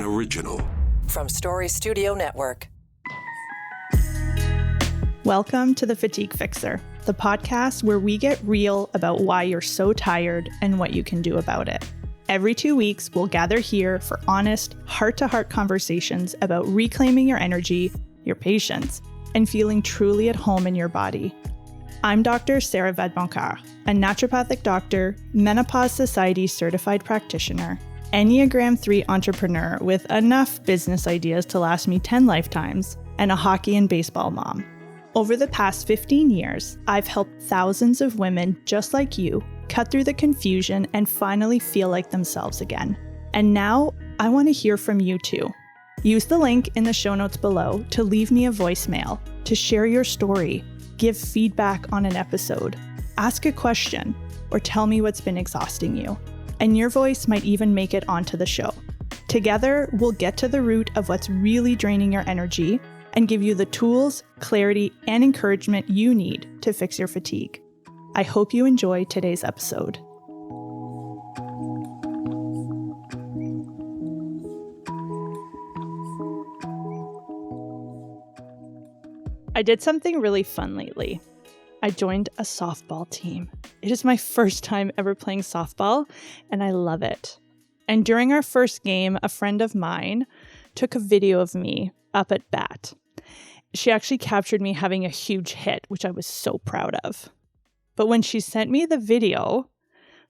an original. From Story Studio Network. Welcome to The Fatigue Fixer, the podcast where we get real about why you're so tired and what you can do about it. Every 2 weeks, we'll gather here for honest, heart-to-heart conversations about reclaiming your energy, your patience, and feeling truly at home in your body. I'm Dr. Sarah Vedmonkar, a naturopathic doctor, Menopause Society certified practitioner, Enneagram 3 entrepreneur with enough business ideas to last me 10 lifetimes, and a hockey and baseball mom. Over the past 15 years, I've helped thousands of women just like you cut through the confusion and finally feel like themselves again. And now, I want to hear from you too. Use the link in the show notes below to leave me a voicemail, to share your story, give feedback on an episode, ask a question, or tell me what's been exhausting you. And your voice might even make it onto the show. Together, we'll get to the root of what's really draining your energy and give you the tools, clarity, and encouragement you need to fix your fatigue. I hope you enjoy today's episode. I did something really fun lately. I joined a softball team. It is my first time ever playing softball, and I love it. And during our first game, a friend of mine took a video of me up at bat. She actually captured me having a huge hit, which I was so proud of. But when she sent me the video,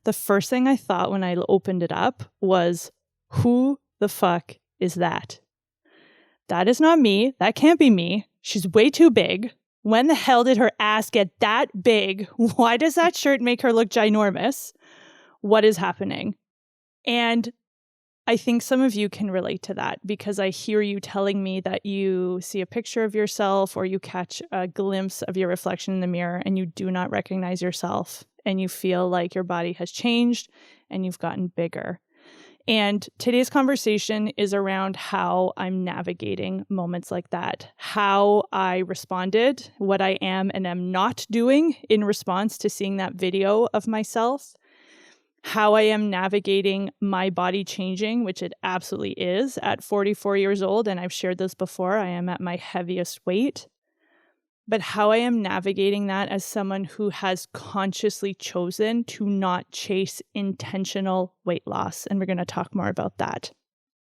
the first thing I thought when I opened it up was, who the fuck is that? That is not me. That can't be me. She's way too big. When the hell did her ass get that big? Why does that shirt make her look ginormous? What is happening? And I think some of you can relate to that because I hear you telling me that you see a picture of yourself or you catch a glimpse of your reflection in the mirror and you do not recognize yourself and you feel like your body has changed and you've gotten bigger. And today's conversation is around how I'm navigating moments like that, how I responded, what I am and am not doing in response to seeing that video of myself, how I am navigating my body changing, which it absolutely is at 44 years old. And I've shared this before, I am at my heaviest weight. But how I am navigating that as someone who has consciously chosen to not chase intentional weight loss. And we're going to talk more about that.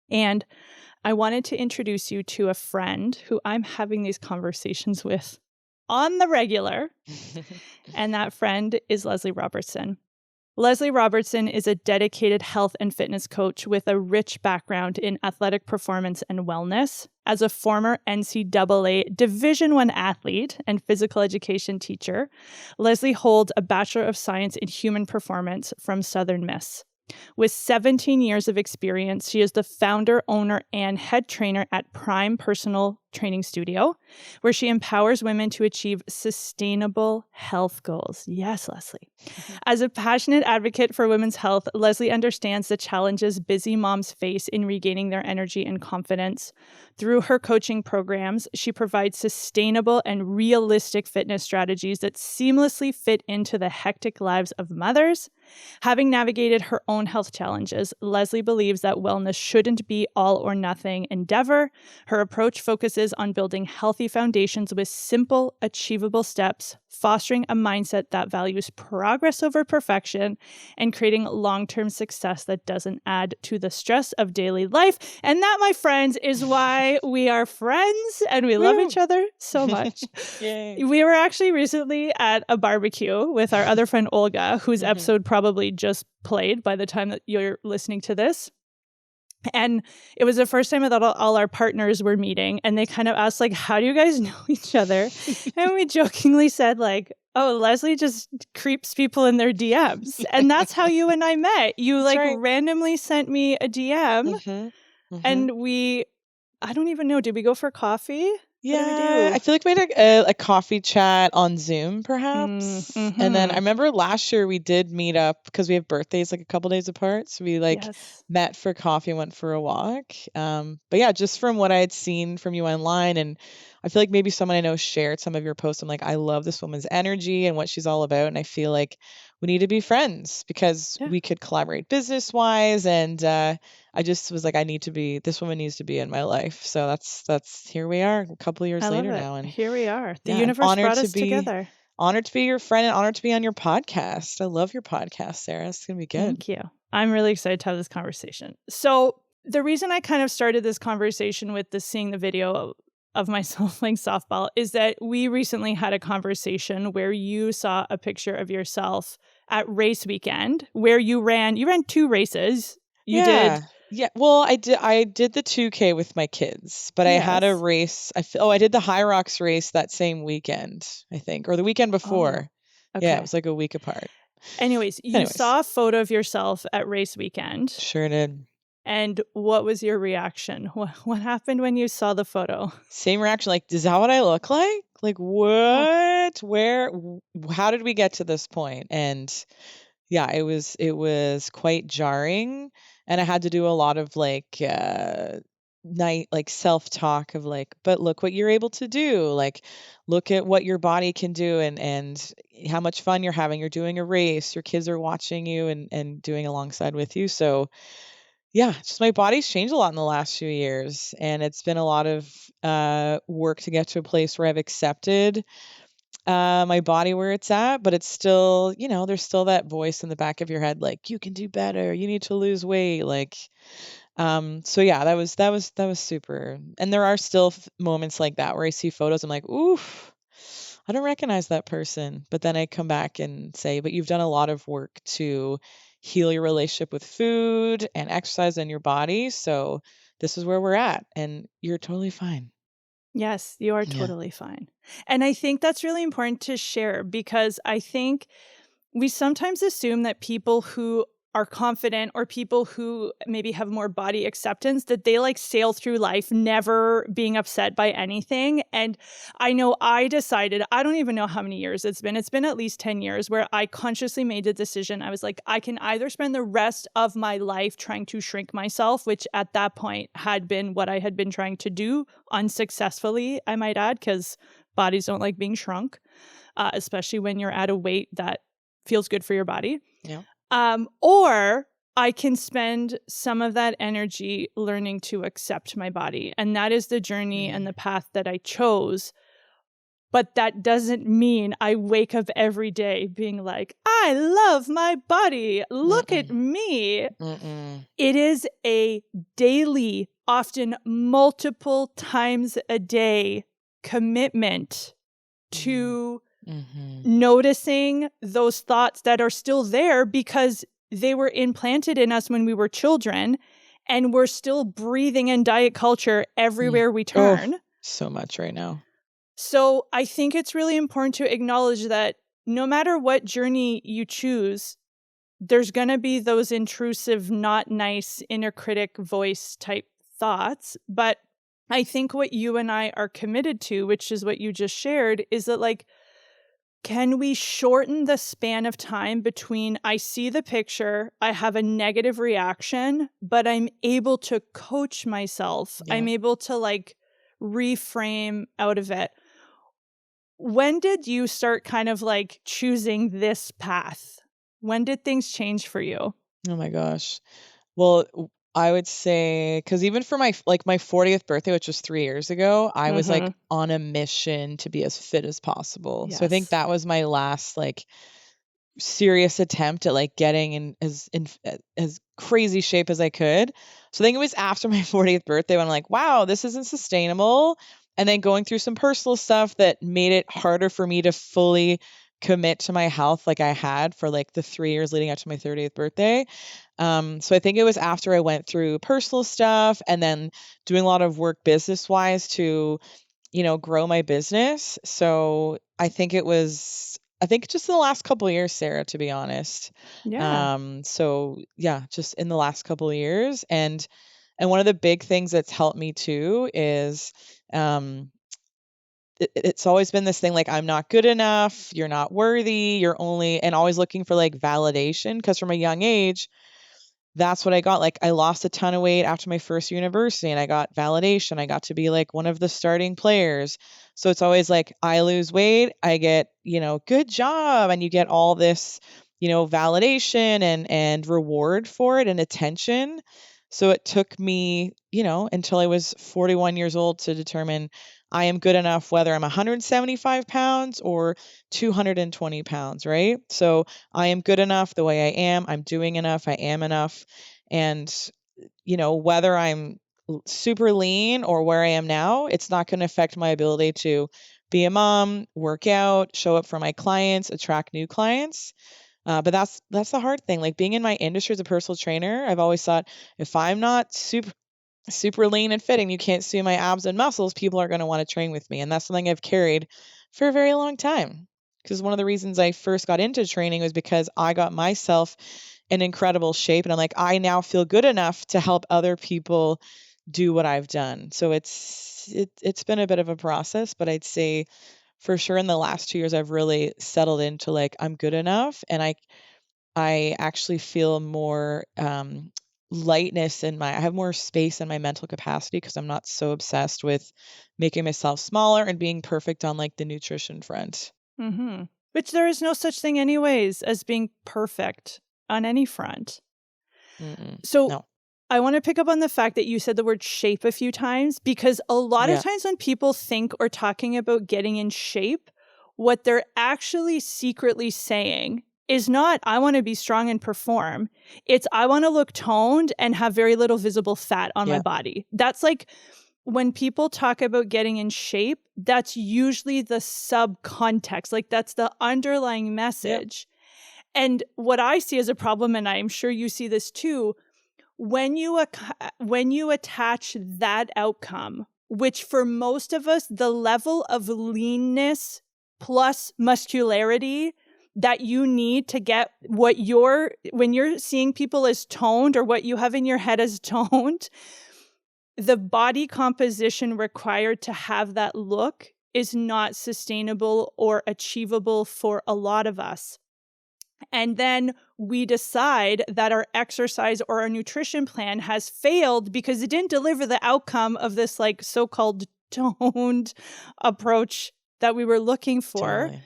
And I wanted to introduce you to a friend who I'm having these conversations with on the regular. And that friend is Leslie Robertson. Leslie Robertson is a dedicated health and fitness coach with a rich background in athletic performance and wellness. As a former NCAA Division I athlete and physical education teacher, Leslie holds a Bachelor of Science in Human Performance from Southern Miss. With 17 years of experience, she is the founder, owner, and head trainer at Prime Personal Training Studio, where she empowers women to achieve sustainable health goals. Yes, Leslie. As a passionate advocate for women's health, Leslie understands the challenges busy moms face in regaining their energy and confidence. Through her coaching programs, she provides sustainable and realistic fitness strategies that seamlessly fit into the hectic lives of mothers. Having navigated her own health challenges, Leslie believes that wellness shouldn't be all or nothing endeavor. Her approach focuses on building healthy foundations with simple, achievable steps, fostering a mindset that values progress over perfection, and creating long-term success that doesn't add to the stress of daily life. And that, my friends, is why we are friends and we love each other so much. Yay. We were actually recently at a barbecue with our other friend Olga, whose episode probably just played by the time that you're listening to this. And it was the first time that all our partners were meeting, and they kind of asked, like, how do you guys know each other? And we jokingly said, like, oh, Leslie just creeps people in their DMs. And that's how you and I met. You randomly sent me a DM and I don't even know, did we go for coffee? Yeah, I feel like we had a coffee chat on Zoom, perhaps. And then I remember last year we did meet up because we have birthdays like a couple days apart. So we met for coffee and went for a walk. But yeah, just from what I had seen from you online, and I feel like maybe someone I know shared some of your posts. I'm like, I love this woman's energy and what she's all about. And I feel like we need to be friends because we could collaborate business wise. And I I just was like, this woman needs to be in my life. So that's here we are a couple of years I love later it. now. And Here we are. The yeah, I'm universe brought us together. honored to be your friend and honored to be on your podcast. I love your podcast, Sarah. It's going to be good. Thank you. I'm really excited to have this conversation. So the reason I kind of started this conversation with seeing the video of myself playing softball is that we recently had a conversation where you saw a picture of yourself at race weekend where you ran 2 races. You did. Yeah. Well, I did the 2K with my kids, but I had a race. I did the High Rocks race that same weekend, I think, or the weekend before. Okay. Yeah, it was like a week apart. Anyways, you saw a photo of yourself at race weekend. Sure did. And what was your reaction? What happened when you saw the photo? Same reaction. Like, is that what I look like? Like, what? Where? How did we get to this point? And yeah, it was quite jarring. And I had to do a lot of self-talk of like, but look what you're able to do. Like, look at what your body can do and how much fun you're having. You're doing a race. Your kids are watching you and doing alongside with you. So yeah, just my body's changed a lot in the last few years. And it's been a lot of work to get to a place where I've accepted my body where it's at, but it's still, there's still that voice in the back of your head, like, you can do better, you need to lose weight. So yeah, that was super. And there are still moments like that where I see photos, I'm like, oof, I don't recognize that person. But then I come back and say, but you've done a lot of work to heal your relationship with food and exercise and your body. So this is where we're at, and you're totally fine. Yes, you are totally fine. And I think that's really important to share because I think we sometimes assume that people who are confident or people who maybe have more body acceptance, that they sail through life never being upset by anything. And I know I decided, I don't even know how many years it's been at least 10 years where I consciously made the decision. I was like, I can either spend the rest of my life trying to shrink myself, which at that point had been what I had been trying to do unsuccessfully, I might add, because bodies don't like being shrunk, especially when you're at a weight that feels good for your body. Yeah. Or I can spend some of that energy learning to accept my body. And that is the journey and the path that I chose. But that doesn't mean I wake up every day being like, I love my body. Look at me. It is a daily, often multiple times a day commitment to noticing those thoughts that are still there because they were implanted in us when we were children, and we're still breathing in diet culture everywhere we turn. Oh, so much right now. So I think it's really important to acknowledge that no matter what journey you choose, there's going to be those intrusive, not nice inner critic voice type thoughts. But I think what you and I are committed to, which is what you just shared, is that can we shorten the span of time between I see the picture, I have a negative reaction, but I'm able to coach myself. Yeah. I'm able to reframe out of it. When did you start kind of choosing this path? When did things change for you? Oh my gosh. Well, I would say, because even for my 40th birthday, which was 3 years ago, I was on a mission to be as fit as possible. Yes. So I think that was my last serious attempt at getting in as crazy shape as I could. So I think it was after my 40th birthday when I'm like, wow, this isn't sustainable. And then going through some personal stuff that made it harder for me to fully commit to my health like I had for the 3 years leading up to my 30th birthday. So I think it was after I went through personal stuff and then doing a lot of work business-wise to, grow my business. So I think just in the last couple of years, Sarah, to be honest. Yeah. So yeah, just in the last couple of years. And one of the big things that's helped me too is, it's always been this thing, I'm not good enough, you're not worthy, and always looking for validation. Cause from a young age, that's what I got. I lost a ton of weight after my first university and I got validation. I got to be one of the starting players. So it's always I lose weight, I get, good job. And you get all this, validation and reward for it and attention. So it took me, until I was 41 years old to determine I am good enough, whether I'm 175 pounds or 220 pounds, right? So I am good enough the way I am. I'm doing enough. I am enough. And, whether I'm super lean or where I am now, it's not going to affect my ability to be a mom, work out, show up for my clients, attract new clients. But that's the hard thing. Like being in my industry as a personal trainer, I've always thought if I'm not super lean and fit and you can't see my abs and muscles, people are going to want to train with me. And that's something I've carried for a very long time. Because one of the reasons I first got into training was because I got myself in incredible shape. And I'm like, I now feel good enough to help other people do what I've done. So it's been a bit of a process, but I'd say for sure in the last 2 years, I've really settled into like, I'm good enough. And I actually feel more lightness I have more space in my mental capacity because I'm not so obsessed with making myself smaller and being perfect on like the nutrition front. Mm-hmm. Which there is no such thing anyways as being perfect on any front. So No. I want to pick up on the fact that you said the word shape a few times, because a lot of times when people think or talking about getting in shape, what they're actually secretly saying is not, I want to be strong and perform. It's, I want to look toned and have very little visible fat on my body. That's like, when people talk about getting in shape, that's usually the subcontext. Like that's the underlying message. And what I see as a problem, and I'm sure you see this too, when you attach that outcome, which for most of us, the level of leanness plus muscularity that you need to get when you're seeing people as toned or what you have in your head as toned, the body composition required to have that look is not sustainable or achievable for a lot of us. And then we decide that our exercise or our nutrition plan has failed because it didn't deliver the outcome of this like so-called toned approach that we were looking for. Totally.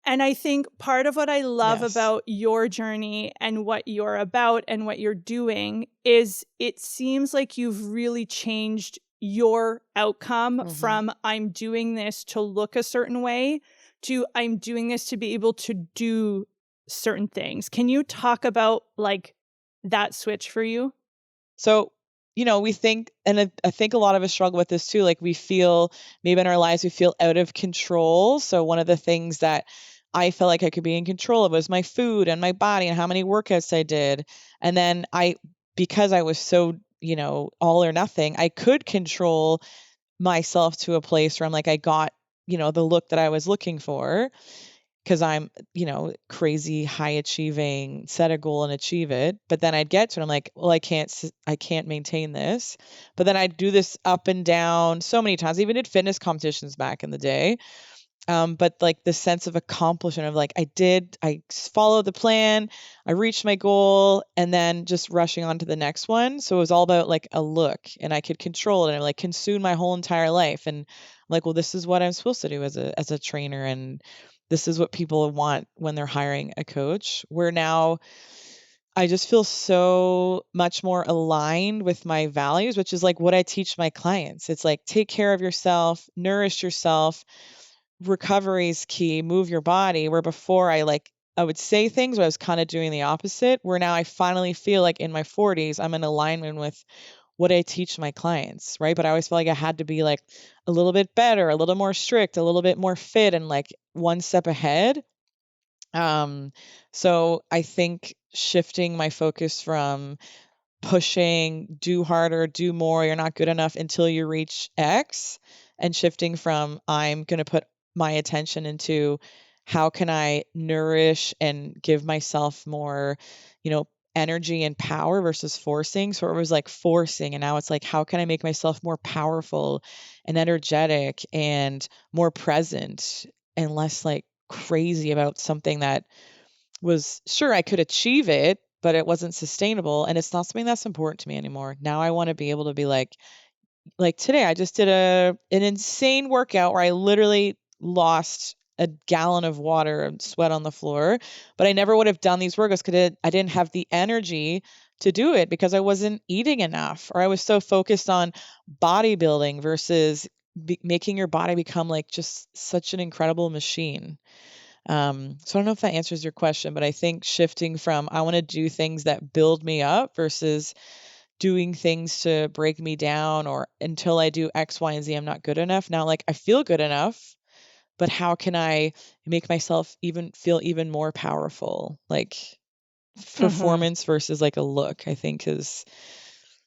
And I think part of what I love about your journey and what you're about and what you're doing is it seems like you've really changed your outcome from I'm doing this to look a certain way to I'm doing this to be able to do certain things. Can you talk about like that switch for you? So, we think, and I think a lot of us struggle with this too. Like we feel maybe in our lives, we feel out of control. So one of the things that I felt like I could be in control of was my food and my body and how many workouts I did. And then because I was so, all or nothing, I could control myself to a place where I'm like, I got, the look that I was looking for because I'm, crazy high achieving, set a goal and achieve it. But then I'd get to it. I'm like, well, I can't maintain this. But then I'd do this up and down so many times. I even did fitness competitions back in the day. But like the sense of accomplishment of like, I followed the plan, I reached my goal, and then just rushing on to the next one. So it was all about like a look and I could control it and like consume my whole entire life. And I'm like, well, this is what I'm supposed to do as a trainer. And this is what people want when they're hiring a coach. Where now I just feel so much more aligned with my values, which is like what I teach my clients. It's like, take care of yourself, nourish yourself. Recovery is key, move your body. Where before I would say things, but I was kind of doing the opposite. Where now I finally feel like in my 40s, I'm in alignment with what I teach my clients, right? But I always felt like I had to be like a little bit better, a little more strict, a little bit more fit, and like one step ahead. So I think shifting my focus from pushing, do harder, do more, you're not good enough until you reach X, and shifting from I'm going to put my attention into how can I nourish and give myself more, energy and power versus forcing. So it was like forcing, and now it's like, how can I make myself more powerful and energetic and more present and less like crazy about something that was sure I could achieve it, but it wasn't sustainable and it's not something that's important to me anymore. Now I want to be able to be like today I just did an insane workout where I literally lost a gallon of water and sweat on the floor, but I never would have done these workouts because I didn't have the energy to do it because I wasn't eating enough, or I was so focused on bodybuilding versus making your body become like just such an incredible machine. So I don't know if that answers your question, but I think shifting from I want to do things that build me up versus doing things to break me down, or until I do X, Y, and Z, I'm not good enough. Now, like, I feel good enough, but how can I make myself feel even more powerful? Like, performance versus like a look, I think is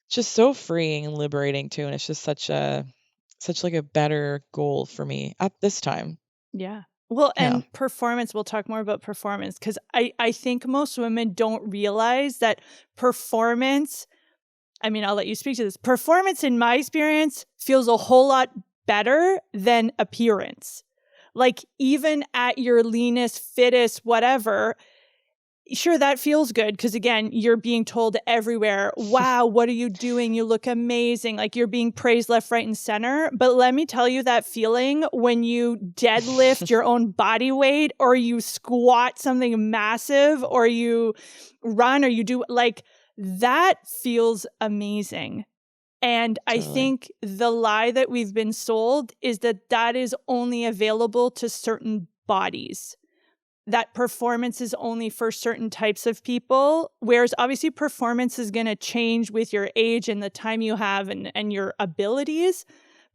just so freeing and liberating too. And it's just such like a better goal for me at this time. Yeah. Well, Yeah. and performance, we'll talk more about performance, because I think most women don't realize that performance, I mean, I'll let you speak to this. Performance, in my experience, feels a whole lot better than appearance. Like, even at your leanest, fittest, whatever, sure, that feels good because, again, you're being told everywhere, wow, what are you doing? You look amazing. Like, you're being praised left, right, and center. But let me tell you, that feeling when you deadlift your own body weight, or you squat something massive, or you run, or you do, like, that feels amazing. And I think the lie that we've been sold is that that is only available to certain bodies, that performance is only for certain types of people, whereas obviously performance is going to change with your age and the time you have and your abilities,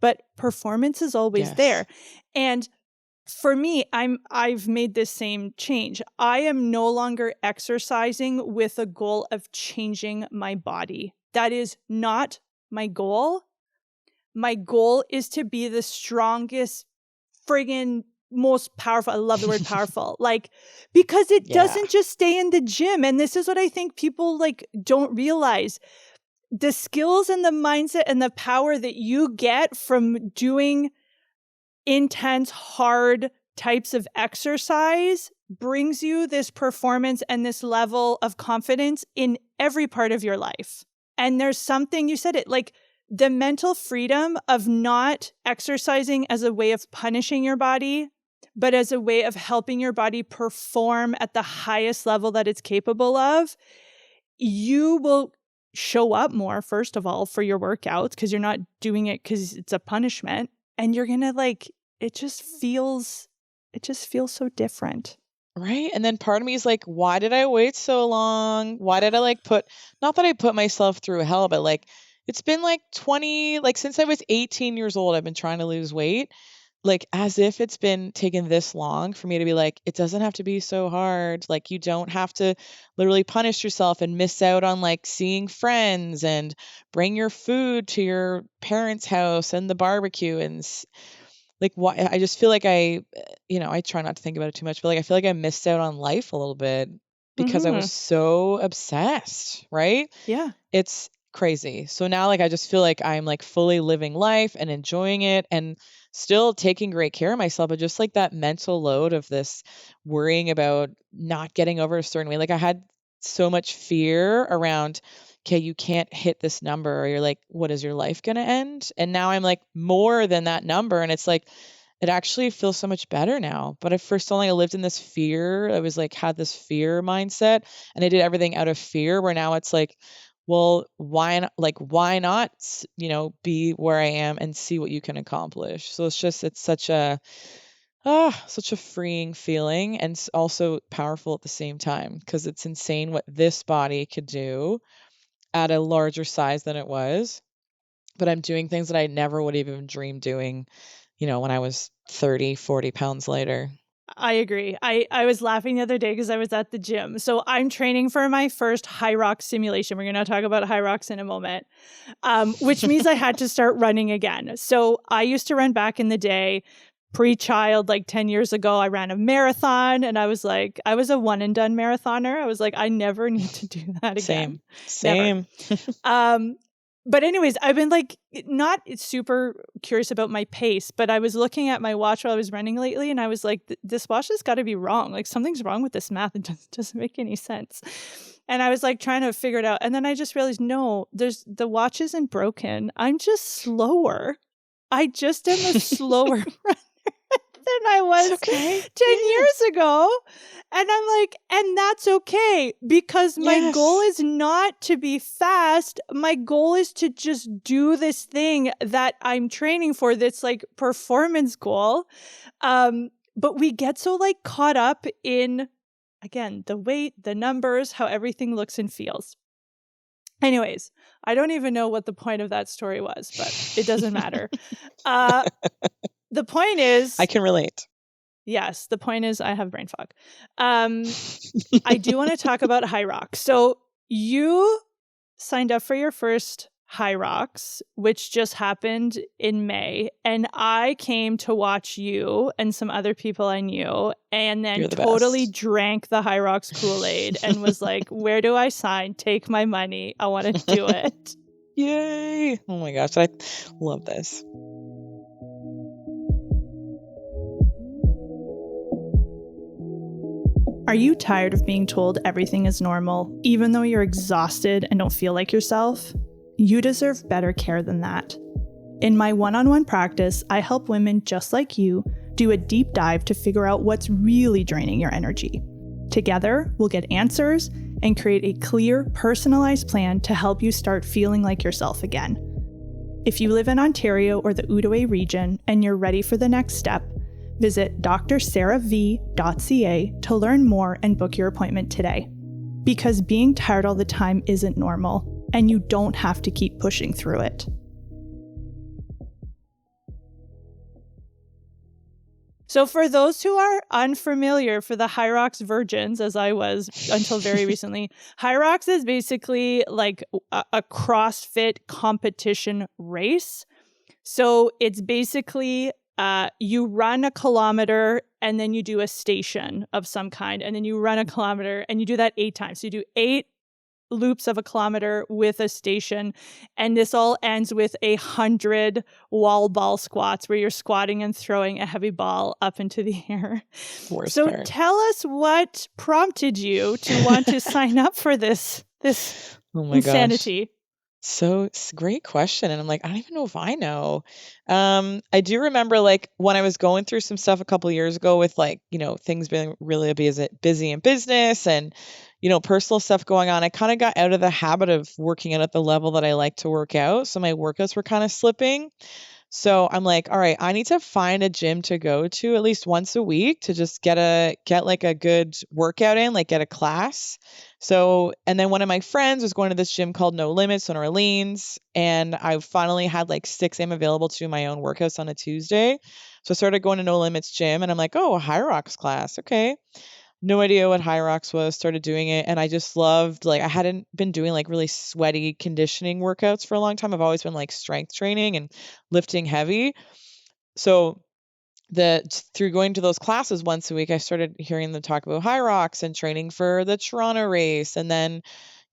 but performance is always there. And for me, I've made this same change. I am no longer exercising with a goal of changing my body. That is not my goal. My goal is to be the strongest, friggin' most powerful. I love the word powerful. Like, because it doesn't just stay in the gym. And this is what I think people like don't realize. The skills and the mindset and the power that you get from doing intense, hard types of exercise brings you this performance and this level of confidence in every part of your life. And there's something, you said it, like the mental freedom of not exercising as a way of punishing your body, but as a way of helping your body perform at the highest level that it's capable of. You will show up more, first of all, for your workouts because you're not doing it because it's a punishment. And you're going to like, it just feels so different. Right. And then part of me is like, why did I wait so long? Why did I like not that I put myself through hell, but like, it's been like since I was 18 years old, I've been trying to lose weight. Like, as if it's been taken this long for me to be like, it doesn't have to be so hard. Like, you don't have to literally punish yourself and miss out on like seeing friends and bring your food to your parents' house and the barbecue and like, why I just feel like I try not to think about it too much, but like I feel like I missed out on life a little bit because I was so obsessed, right? Yeah. It's crazy. So now like I just feel like I'm like fully living life and enjoying it and still taking great care of myself, but just like that mental load of this worrying about not getting over a certain way. Like I had so much fear around, okay, you can't hit this number, or you're like, what, is your life going to end? And now I'm like more than that number. And it's like, it actually feels so much better now. But at first only I lived in this fear. I was like, had this fear mindset and I did everything out of fear, where now it's like, well, why not, be where I am and see what you can accomplish. So it's such a freeing feeling, and also powerful at the same time, because it's insane what this body could do at a larger size than it was. But I'm doing things that I never would have even dreamed doing, when I was 30, 40 pounds lighter. I agree. I was laughing the other day because I was at the gym. So I'm training for my first high rock simulation. We're going to talk about high rocks in a moment, which means I had to start running again. So I used to run back in the day, pre-child, like 10 years ago. I ran a marathon and I was like, I was a one and done marathoner. I was like, I never need to do that again. Same. But anyways, I've been like not super curious about my pace, but I was looking at my watch while I was running lately and I was like, this watch has got to be wrong. Like something's wrong with this math. It doesn't make any sense. And I was like trying to figure it out. And then I just realized, no, the watch isn't broken. I'm just slower. I just am a slower runner. than I was okay. 10 years ago. And I'm like, and that's okay, because my goal is not to be fast. My goal is to just do this thing that I'm training for, this like performance goal. But we get so like caught up in, again, the weight, the numbers, how everything looks and feels. Anyways, I don't even know what the point of that story was, but it doesn't matter. The point is, I can relate. Yes, the point is I have brain fog. I do want to talk about High Rocks. So you signed up for your first High Rocks, which just happened in May, and I came to watch you and some other people I knew, and then totally drank the High Rocks Kool-Aid and was like, where do I sign? Take my money. I want to do it. Yay. Oh my gosh, I love this. Are you tired of being told everything is normal, even though you're exhausted and don't feel like yourself? You deserve better care than that. In my one-on-one practice, I help women just like you do a deep dive to figure out what's really draining your energy. Together, we'll get answers and create a clear, personalized plan to help you start feeling like yourself again. If you live in Ontario or the Outaouais region and you're ready for the next step, visit drsarahv.ca to learn more and book your appointment today. Because being tired all the time isn't normal, and you don't have to keep pushing through it. So for those who are unfamiliar, for the High Rocks virgins, as I was until very recently, High Rocks is basically like a CrossFit competition race. So it's basically you run a kilometer and then you do a station of some kind, and then you run a kilometer and you do that 8 times. So you do 8 loops of a kilometer with a station, and this all ends with 100 wall ball squats where you're squatting and throwing a heavy ball up into the air. So tell us what prompted you to want to sign up for this oh my insanity. Gosh. So it's a great question. And I'm like, I don't even know if I know. I do remember like when I was going through some stuff a couple of years ago with like, things being really busy in business and, personal stuff going on. I kind of got out of the habit of working out at the level that I like to work out. So my workouts were kind of slipping. So I'm like, all right, I need to find a gym to go to at least once a week to just get like a good workout in, like get a class. So, and then one of my friends was going to this gym called No Limits in Orleans, and I finally had like 6 a.m. available to my own workouts on a Tuesday. So I started going to No Limits gym, and I'm like, oh, a High Rocks class. Okay. No idea what High Rocks was, started doing it, and I just loved, like, I hadn't been doing like really sweaty conditioning workouts for a long time. I've always been like strength training and lifting heavy. So through going to those classes once a week, I started hearing them talk about High Rocks and training for the Toronto race. And then,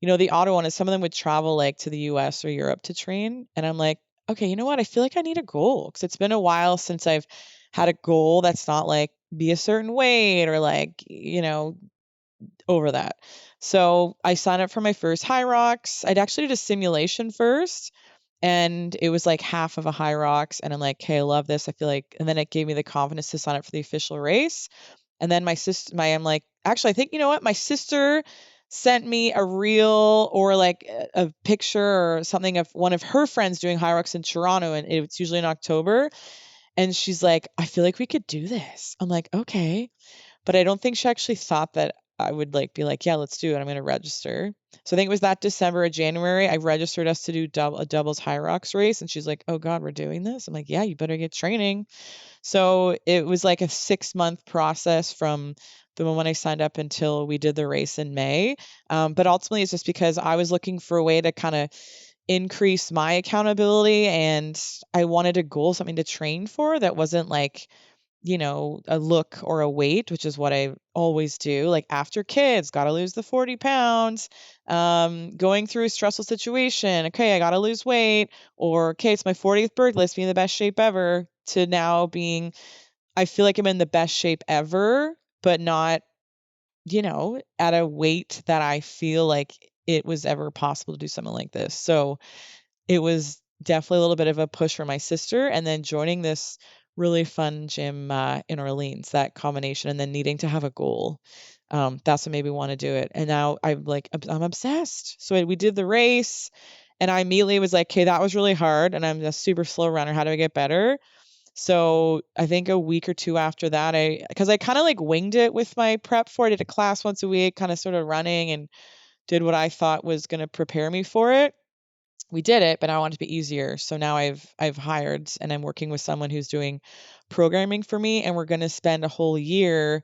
the Ottawa one is some of them would travel like to the US or Europe to train. And I'm like, okay, you know what? I feel like I need a goal, because it's been a while since I've had a goal that's not like be a certain weight or like, over that. So I signed up for my first High Rocks. I'd actually did a simulation first, and it was like half of a High Rocks. And I'm like, hey, I love this. I feel like, and then it gave me the confidence to sign up for the official race. And then I'm like, actually, I think, you know what? My sister sent me a reel or like a picture or something of one of her friends doing High Rocks in Toronto. And it's usually in October. And she's like, I feel like we could do this. I'm like, okay. But I don't think she actually thought that I would like be like, yeah, let's do it. I'm going to register. So I think it was that December or January, I registered us to do a doubles High Rocks race. And she's like, oh God, we're doing this. I'm like, yeah, you better get training. So it was like a 6-month process from the moment I signed up until we did the race in May. But ultimately it's just because I was looking for a way to kind of increase my accountability, and I wanted a goal, something to train for that wasn't like, a look or a weight, which is what I always do. Like after kids, got to lose the 40 pounds, going through a stressful situation. Okay, I got to lose weight, or okay, it's my 40th birthday, let's be in the best shape ever, to now being, I feel like I'm in the best shape ever, but not, at a weight that I feel like it was ever possible to do something like this. So it was definitely a little bit of a push for my sister. And then joining this really fun gym in Orleans, that combination, and then needing to have a goal. That's what made me want to do it. And now I'm obsessed. So we did the race and I immediately was like, okay, that was really hard. And I'm a super slow runner. How do I get better? So I think a week or two after that, because I kind of like winged it with my prep for it. I did a class once a week, kind of sort of running, and did what I thought was going to prepare me for it. We did it, but I want it to be easier. So now I've hired and I'm working with someone who's doing programming for me, and we're going to spend a whole year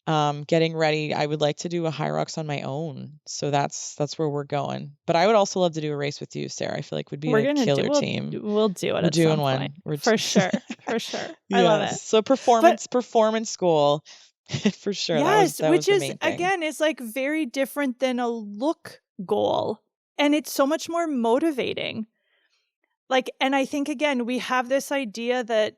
getting ready. I would like to do a High Rocks on my own. So that's where we're going. But I would also love to do a race with you, Sarah. I feel like we'd be a killer team. We'll do it We're at doing some one. point. We're for sure. I love it. So performance goal. For sure. Yes, that which was the is main thing. again, is like very different than a look goal. And it's so much more motivating. Like, and I think again, we have this idea that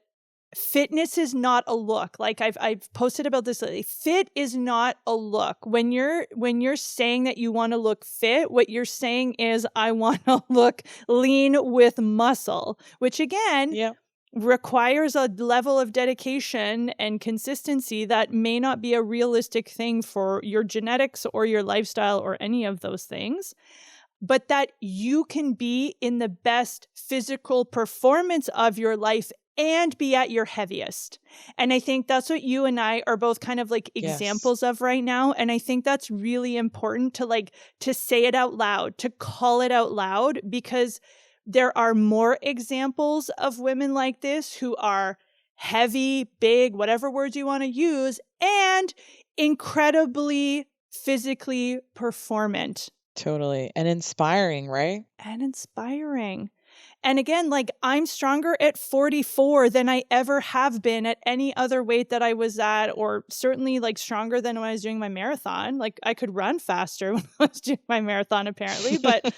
fitness is not a look. Like I've posted about this lately. Fit is not a look. When you're saying that you want to look fit, what you're saying is I want to look lean with muscle, which again, requires a level of dedication and consistency that may not be a realistic thing for your genetics or your lifestyle or any of those things, but that you can be in the best physical performance of your life and be at your heaviest. And I think that's what you and I are both kind of like examples of right now. And I think that's really important to say it out loud, to call it out loud, because there are more examples of women like this who are heavy, big, whatever words you want to use, and incredibly physically performant. Totally. And inspiring, right? And inspiring. And again, like I'm stronger at 44 than I ever have been at any other weight that I was at, or certainly like stronger than when I was doing my marathon. Like I could run faster when I was doing my marathon apparently, but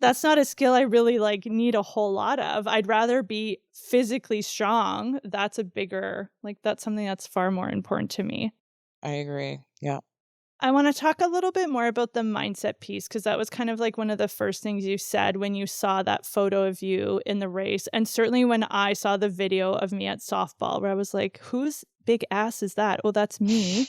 that's not a skill I really like need a whole lot of. I'd rather be physically strong. That's something that's far more important to me. I agree. Yeah. I want to talk a little bit more about the mindset piece, because that was kind of like one of the first things you said when you saw that photo of you in the race. And certainly when I saw the video of me at softball, where I was like, whose big ass is that? Oh, that's me.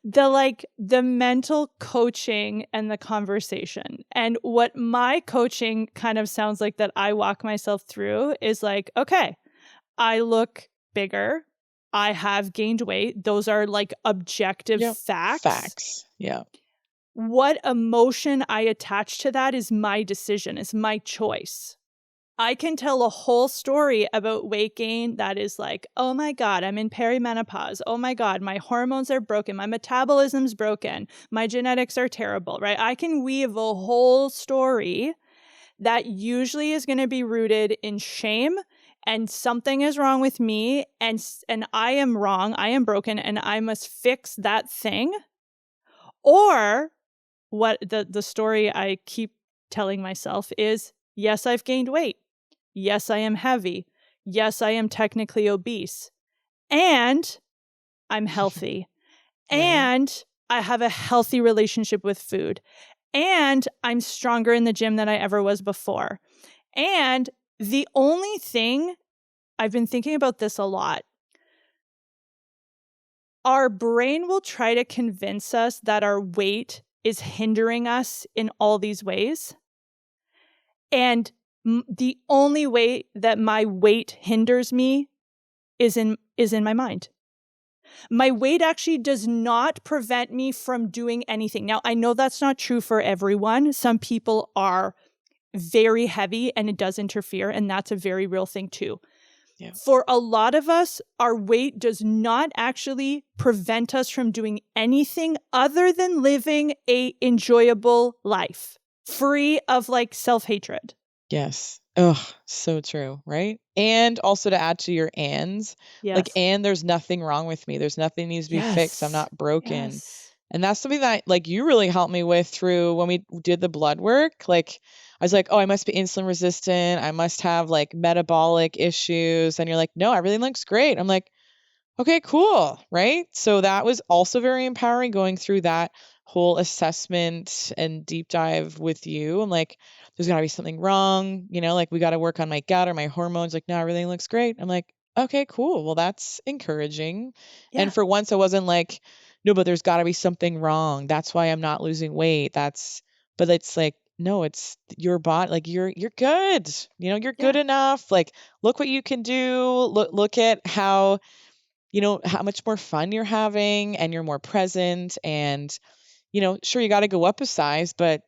The mental coaching and the conversation. And what my coaching kind of sounds like that I walk myself through is like, okay, I look bigger. I have gained weight. Those are like objective facts. Yeah. What emotion I attach to that is my decision, is my choice. I can tell a whole story about weight gain that is like, oh my God, I'm in perimenopause. Oh my God, my hormones are broken. My metabolism's broken. My genetics are terrible, right? I can weave a whole story that usually is going to be rooted in shame, and something is wrong with me, and I am wrong, I am broken, and I must fix that thing. Or what the story I keep telling myself is, yes, I've gained weight. Yes, I am heavy. Yes, I am technically obese. And I'm healthy. And I have a healthy relationship with food. And I'm stronger in the gym than I ever was before. And the only thing, I've been thinking about this a lot, our brain will try to convince us that our weight is hindering us in all these ways. And the only way that my weight hinders me is in my mind. My weight actually does not prevent me from doing anything. Now, I know that's not true for everyone. Some people are very heavy and it does interfere, and that's a very real thing too. Yeah. For a lot of us, our weight does not actually prevent us from doing anything other than living a enjoyable life, free of like self-hatred. Yes. Oh, so true, right? And also to add to your ands, and there's nothing wrong with me. There's nothing needs to be fixed. I'm not broken. Yes. And that's something that like you really helped me with through when we did the blood work. Like I was like, oh, I must be insulin resistant. I must have like metabolic issues. And you're like, no, everything looks great. I'm like, Okay, cool. Right. So that was also very empowering, going through that whole assessment and deep dive with you. And like, there's got to be something wrong, like we got to work on my gut or my hormones. Like, no, everything looks great. I'm like, okay, cool. Well, that's encouraging. Yeah. And for once, I wasn't like, no, but there's got to be something wrong. That's why I'm not losing weight. But it's like, no, it's your body. Like, you're good. You're good enough. Like, look what you can do. Look at how much more fun you're having, and you're more present, and, sure, you got to go up a size, but,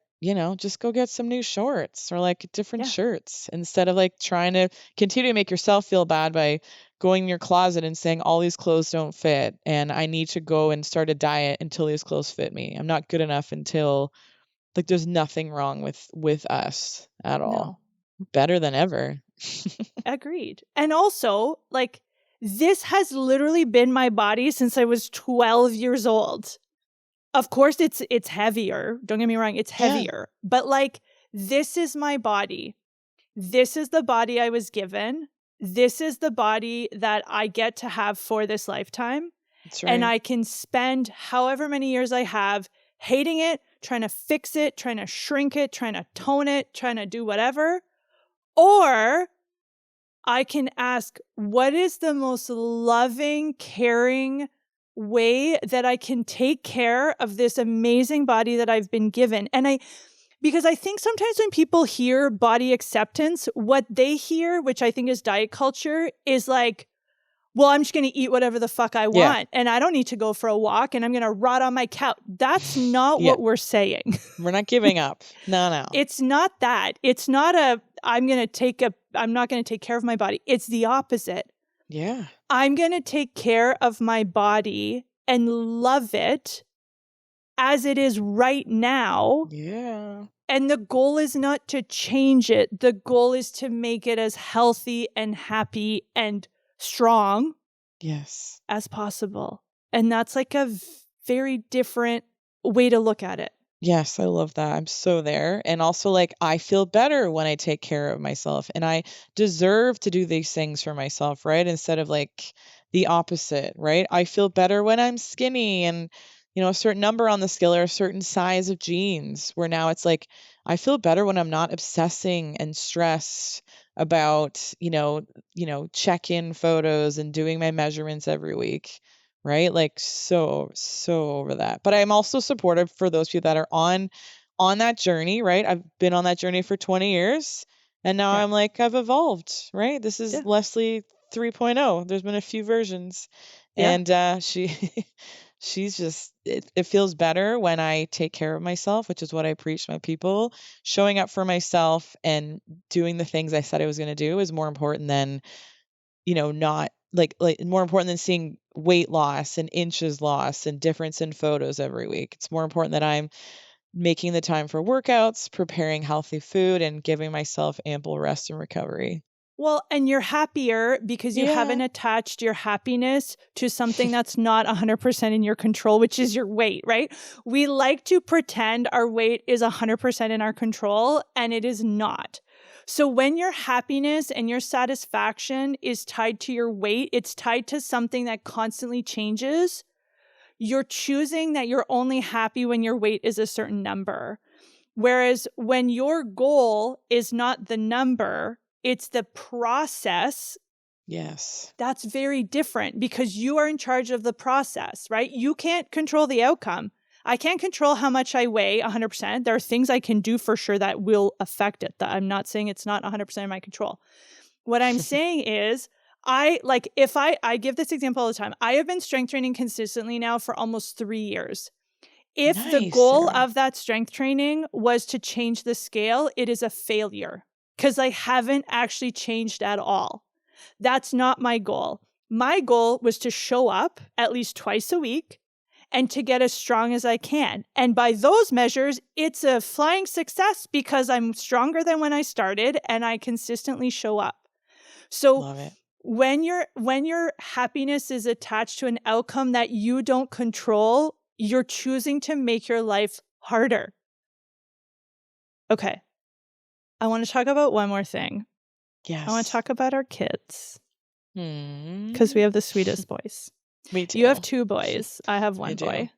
just go get some new shorts or like different shirts, instead of like trying to continue to make yourself feel bad by going in your closet and saying all these clothes don't fit and I need to go and start a diet until these clothes fit me. I'm not good enough until, like, there's nothing wrong with us at all. No. Better than ever. Agreed. And also, like, this has literally been my body since I was 12 years old. Of course, it's heavier. Don't get me wrong, it's heavier. But like, this is my body. This is the body I was given. This is the body that I get to have for this lifetime. That's right. And I can spend however many years I have hating it, trying to fix it, trying to shrink it, trying to tone it, trying to do whatever. Or I can ask, what is the most loving, caring way that I can take care of this amazing body that I've been given? And because I think sometimes when people hear body acceptance, what they hear, which I think is diet culture, is like, well, I'm just going to eat whatever the fuck I want, and I don't need to go for a walk, and I'm going to rot on my couch. That's not what we're saying. We're not giving up. No. It's not that. It's not I'm not going to take care of my body. It's the opposite. Yeah. I'm going to take care of my body and love it as it is right now. Yeah. And the goal is not to change it. The goal is to make it as healthy and happy and strong as possible. And that's like a very different way to look at it. Yes, I love that. I'm so there. And also, like, I feel better when I take care of myself, and I deserve to do these things for myself, right? Instead of like the opposite, right? I feel better when I'm skinny and, a certain number on the scale or a certain size of jeans, where now it's like, I feel better when I'm not obsessing and stressed about, check-in photos and doing my measurements every week. Right? Like, so over that. But I'm also supportive for those people that are on that journey, right? I've been on that journey for 20 years, and now I'm like, I've evolved, right? This is Leslie 3.0. There's been a few versions. And she's just, it feels better when I take care of myself, which is what I preach to my people. Showing up for myself and doing the things I said I was going to do is more important than, not like more important than seeing weight loss and inches lost and difference in photos every week. It's more important that I'm making the time for workouts, preparing healthy food, and giving myself ample rest and recovery. Well, and you're happier because you haven't attached your happiness to something that's not 100% in your control, which is your weight, right? We like to pretend our weight is 100% in our control, and it is not. So when your happiness and your satisfaction is tied to your weight, it's tied to something that constantly changes. You're choosing that you're only happy when your weight is a certain number. Whereas when your goal is not the number, it's the process. Yes. That's very different because you are in charge of the process, right? You can't control the outcome. I can't control how much I weigh 100%. There are things I can do for sure that will affect it. I'm not saying it's not 100% in my control. What I'm saying is, I give this example all the time. I have been strength training consistently now for almost 3 years. If the goal of that strength training was to change the scale, it is a failure because I haven't actually changed at all. That's not my goal. My goal was to show up at least twice a week and to get as strong as I can. And by those measures, it's a flying success because I'm stronger than when I started and I consistently show up. So Love it. When your happiness is attached to an outcome that you don't control, you're choosing to make your life harder. Okay. I want to talk about one more thing. Yes. I want to talk about our kids. Because we have the sweetest boys. Me too. You have 2 boys. I have 1 I do. boy.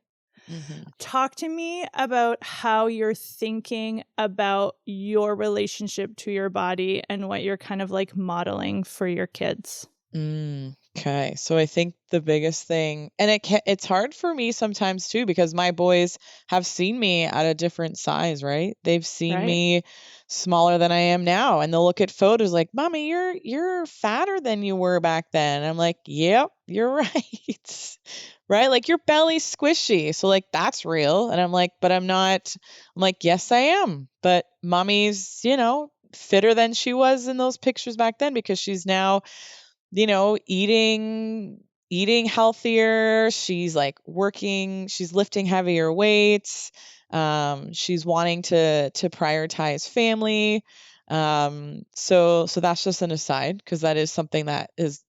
Mm-hmm. Talk to me about how you're thinking about your relationship to your body and what you're kind of like modeling for your kids. Okay. So I think the biggest thing, and it's hard for me sometimes too, because my boys have seen me at a different size, right? They've seen me smaller than I am now, and they'll look at photos like, "Mommy, you're fatter than you were back then." I'm like, "Yep, you're right." Right? Like your belly's squishy. So like that's real. And I'm like, "But I'm not." I'm like, "Yes, I am." But mommy's, fitter than she was in those pictures back then because she's now eating healthier. She's like working, she's lifting heavier weights. She's wanting to prioritize family. So that's just an aside because that is something that is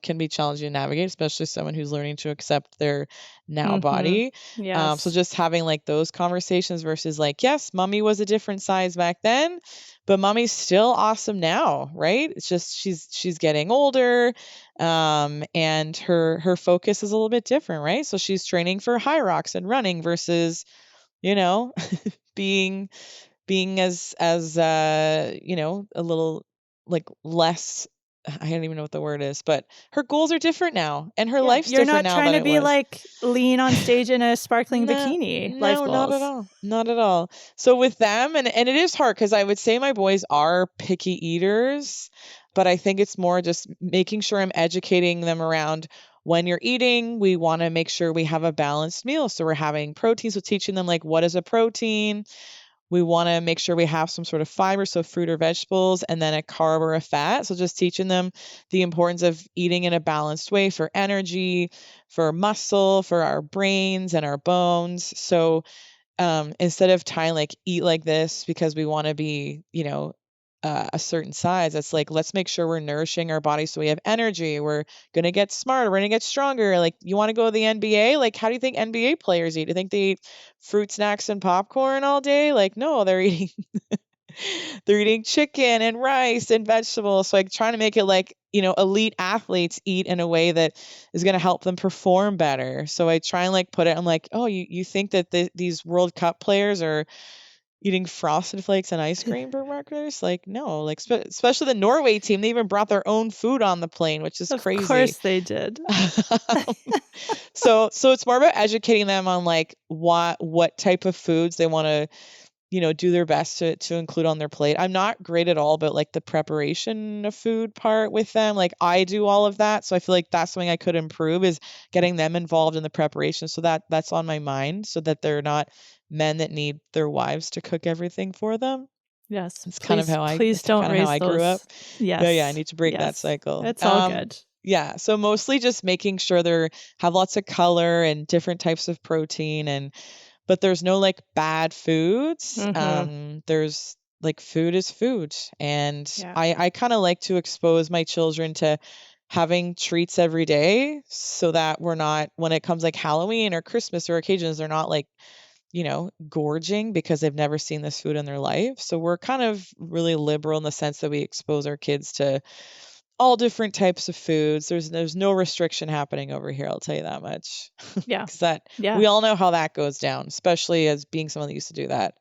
can be challenging to navigate, especially someone who's learning to accept their now body. So just having like those conversations versus like, yes, mommy was a different size back then, but mommy's still awesome now, right? It's just she's getting older, and her focus is a little bit different, right? So she's training for high rocks and running versus, being as a little like less. I don't even know what the word is, but her goals are different now, and her life's You're different not now trying than to it be was. like lean on stage in a sparkling No, bikini. Life no, not at goals. all. Not at all. So with them, and it is hard because I would say my boys are picky eaters, but I think it's more just making sure I'm educating them around when you're eating, we want to make sure we have a balanced meal. So we're having protein, so teaching them like what is a protein. We want to make sure we have some sort of fiber, so fruit or vegetables, and then a carb or a fat. So just teaching them the importance of eating in a balanced way for energy, for muscle, for our brains and our bones. So instead of tying like eat like this because we want to be, a certain size, it's like, let's make sure we're nourishing our body so we have energy. We're going to get smarter. We're going to get stronger. Like, you want to go to the NBA? Like, how do you think NBA players eat? Do you think they eat fruit snacks and popcorn all day? Like, no, they're eating they're eating chicken and rice and vegetables. So like trying to make it like, elite athletes eat in a way that is going to help them perform better. So I try and like put it, I'm like, oh, you think that these World Cup players are eating Frosted Flakes and ice cream for breakfast? Like, no, like especially the Norway team, they even brought their own food on the plane, which is crazy. Of course they did. So it's more about educating them on like what type of foods they want to do their best to include on their plate. I'm not great at all about like the preparation of food part with them. Like I do all of that. So I feel like that's something I could improve, is getting them involved in the preparation. So that's on my mind, so that they're not men that need their wives to cook everything for them. Yes. It's kind of how I grew up. Yes. Yeah, I need to break that cycle. It's all good. Yeah. So mostly just making sure they have lots of color and different types of protein, but there's no like bad foods. There's like, food is food. And I kind of like to expose my children to having treats every day, so that we're not, when it comes like Halloween or Christmas or occasions, they're not like, gorging because they've never seen this food in their life. So we're kind of really liberal in the sense that we expose our kids to all different types of foods. There's no restriction happening over here, I'll tell you that much. Yeah. Because we all know how that goes down, especially as being someone that used to do that.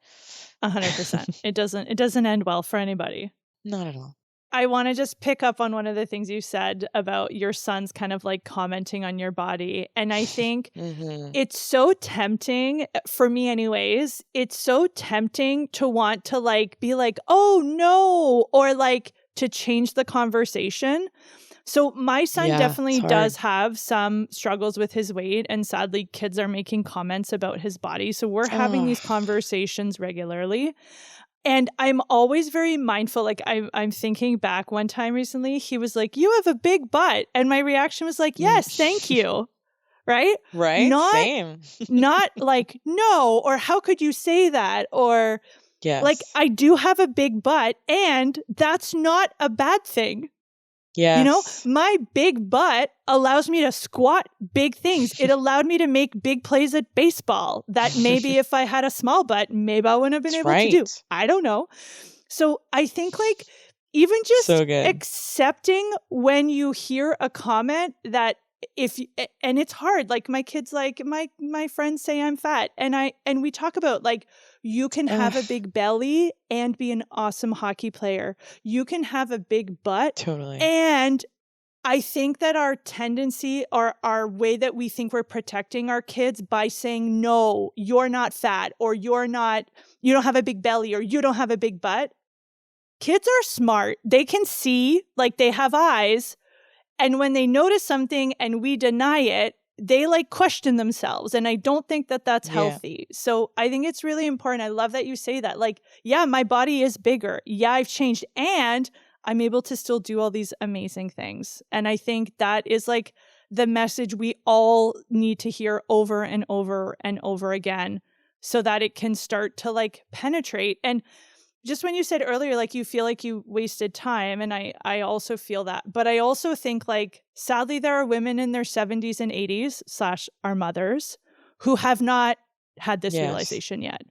100%. It doesn't end well for anybody. Not at all. I want to just pick up on one of the things you said about your sons kind of like commenting on your body. And I think it's so tempting, for me anyways, it's so tempting to want to like be like, oh no, or like to change the conversation. So my son definitely does have some struggles with his weight, and sadly kids are making comments about his body. So we're having these conversations regularly. And I'm always very mindful. Like I'm thinking back one time recently, he was like, you have a big butt. And my reaction was like, yes, thank you. Right? Right? Same. Not like, no, or how could you say that? Or like, I do have a big butt, and that's not a bad thing. Yes. My big butt allows me to squat big things. It allowed me to make big plays at baseball that maybe if I had a small butt, maybe I wouldn't have been able to do. I don't know. So I think like even just accepting when you hear a comment that and it's hard. Like my kids, like my friends say I'm fat, and we talk about like, you can have a big belly and be an awesome hockey player. You can have a big butt. Totally. And I think that our tendency, or our way that we think we're protecting our kids by saying, no, you're not fat, or you don't have a big belly, or you don't have a big butt. Kids are smart. They can see, like they have eyes. And when they notice something and we deny it, they like question themselves. And I don't think that that's healthy. So I think it's really important. I love that you say that. Like, yeah, my body is bigger. Yeah, I've changed. And I'm able to still do all these amazing things. And I think that is like the message we all need to hear over and over and over again, so that it can start to like penetrate. And just when you said earlier, like you feel like you wasted time, and I also feel that. But I also think like, sadly, there are women in their 70s and 80s / our mothers who have not had this realization yet.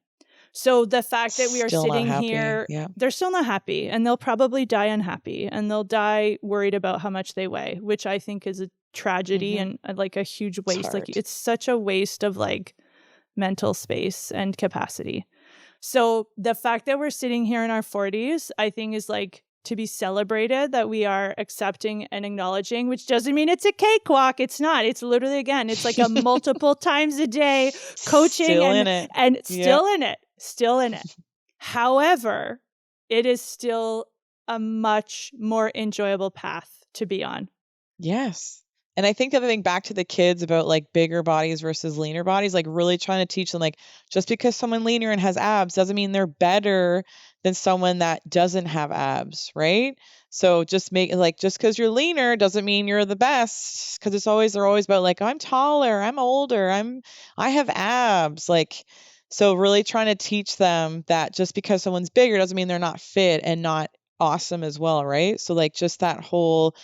So the fact that we are still sitting here, they're still not happy, and they'll probably die unhappy, and they'll die worried about how much they weigh, which I think is a tragedy and like a huge waste. Like it's such a waste of like mental space and capacity. So the fact that we're sitting here in our 40s, I think is like to be celebrated, that we are accepting and acknowledging, which doesn't mean it's a cakewalk. It's not. It's literally, again, it's like a multiple times a day coaching still in it. However, it is still a much more enjoyable path to be on. Yes. And I think the other thing, back to the kids about like bigger bodies versus leaner bodies, like really trying to teach them, like, just because someone leaner and has abs doesn't mean they're better than someone that doesn't have abs, right? So just because you're leaner doesn't mean you're the best, because they're always about like, I'm taller, I'm older, I have abs. Like, so really trying to teach them that just because someone's bigger doesn't mean they're not fit and not awesome as well, right? So like just that whole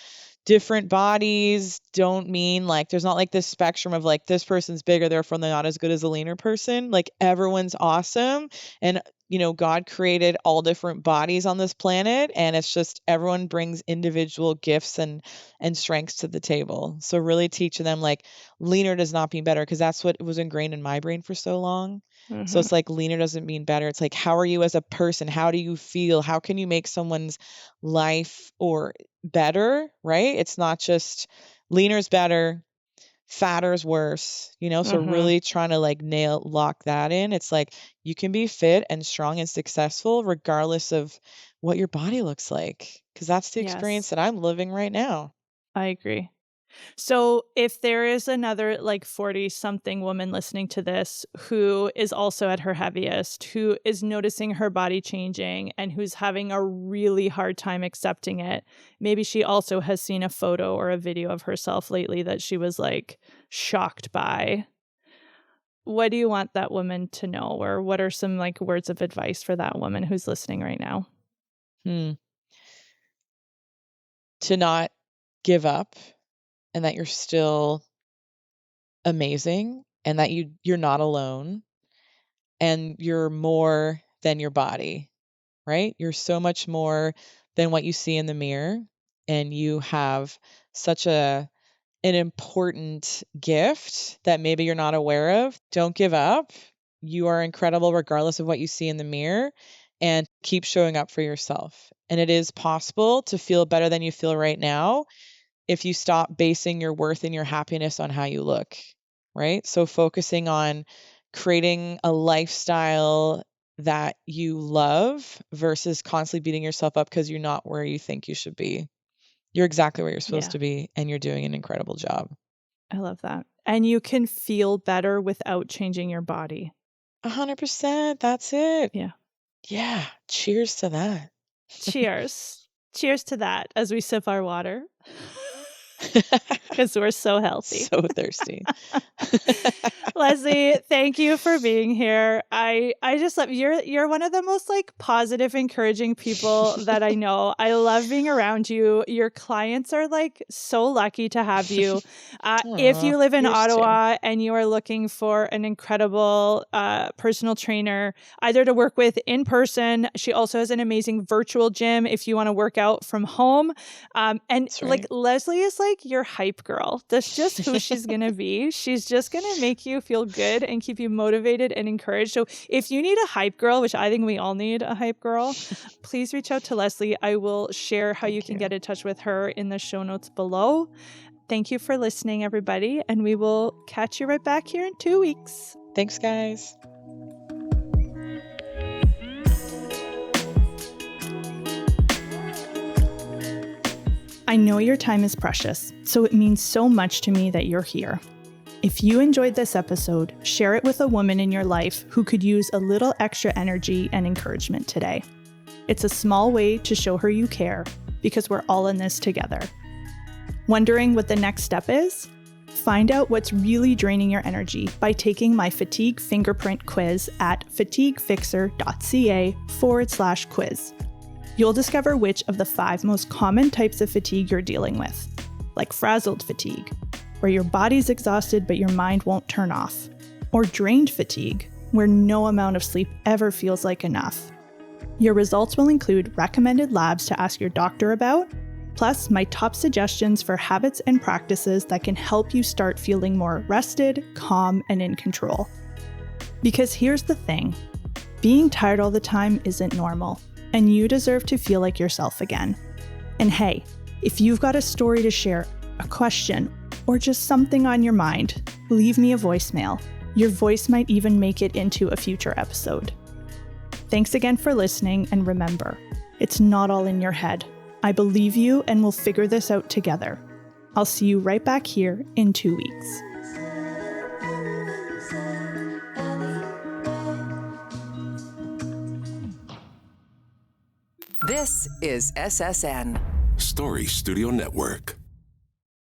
different bodies don't mean like, there's not like this spectrum of like, this person's bigger, therefore they're not as good as a leaner person. Like everyone's awesome. And God created all different bodies on this planet, and it's just everyone brings individual gifts and strengths to the table. So really teaching them like, leaner does not mean better, because that's what was ingrained in my brain for so long. So it's like, leaner doesn't mean better. It's like, how are you as a person? How do you feel? How can you make someone's life or better, right? It's not just leaner's better, fatter's worse, so really trying to like lock that in. It's like, you can be fit and strong and successful regardless of what your body looks like, because that's the experience that I'm living right now. I agree. So if there is another like 40-something woman listening to this who is also at her heaviest, who is noticing her body changing, and who's having a really hard time accepting it, maybe she also has seen a photo or a video of herself lately that she was like shocked by. What do you want that woman to know? Or what are some like words of advice for that woman who's listening right now? To not give up, and that you're still amazing, and that you're not alone, and you're more than your body, right? You're so much more than what you see in the mirror, and you have such an important gift that maybe you're not aware of. Don't give up. You are incredible regardless of what you see in the mirror, and keep showing up for yourself. And it is possible to feel better than you feel right now if you stop basing your worth and your happiness on how you look, right? So focusing on creating a lifestyle that you love versus constantly beating yourself up because you're not where you think you should be. You're exactly where you're supposed to be, and you're doing an incredible job. I love that. And you can feel better without changing your body. 100%. That's it. Yeah. Yeah. Cheers to that. Cheers. Cheers to that as we sip our water. Because we're so healthy. So thirsty. Leslie, thank you for being here. I just love you're one of the most like positive, encouraging people that I know. I love being around you. Your clients are like so lucky to have you. If you live in Ottawa and you are looking for an incredible personal trainer, either to work with in person, she also has an amazing virtual gym if you want to work out from home. And like Leslie is like like your hype girl. That's just who she's going to be. She's just going to make you feel good and keep you motivated and encouraged. So if you need a hype girl, which I think we all need a hype girl, please reach out to Leslie. I will share how you can get in touch with her in the show notes below. Thank you for listening, everybody, and we will catch you right back here in 2 weeks. Thanks, guys. I know your time is precious, so it means so much to me that you're here. If you enjoyed this episode, share it with a woman in your life who could use a little extra energy and encouragement today. It's a small way to show her you care, because we're all in this together. Wondering what the next step is? Find out what's really draining your energy by taking my fatigue fingerprint quiz at fatiguefixer.ca/quiz. You'll discover which of the 5 most common types of fatigue you're dealing with, like frazzled fatigue, where your body's exhausted but your mind won't turn off, or drained fatigue, where no amount of sleep ever feels like enough. Your results will include recommended labs to ask your doctor about, plus my top suggestions for habits and practices that can help you start feeling more rested, calm, and in control. Because here's the thing, being tired all the time isn't normal, and you deserve to feel like yourself again. And hey, if you've got a story to share, a question, or just something on your mind, leave me a voicemail. Your voice might even make it into a future episode. Thanks again for listening, and remember, it's not all in your head. I believe you, and we'll figure this out together. I'll see you right back here in 2 weeks. This is SSN Story Studio Network.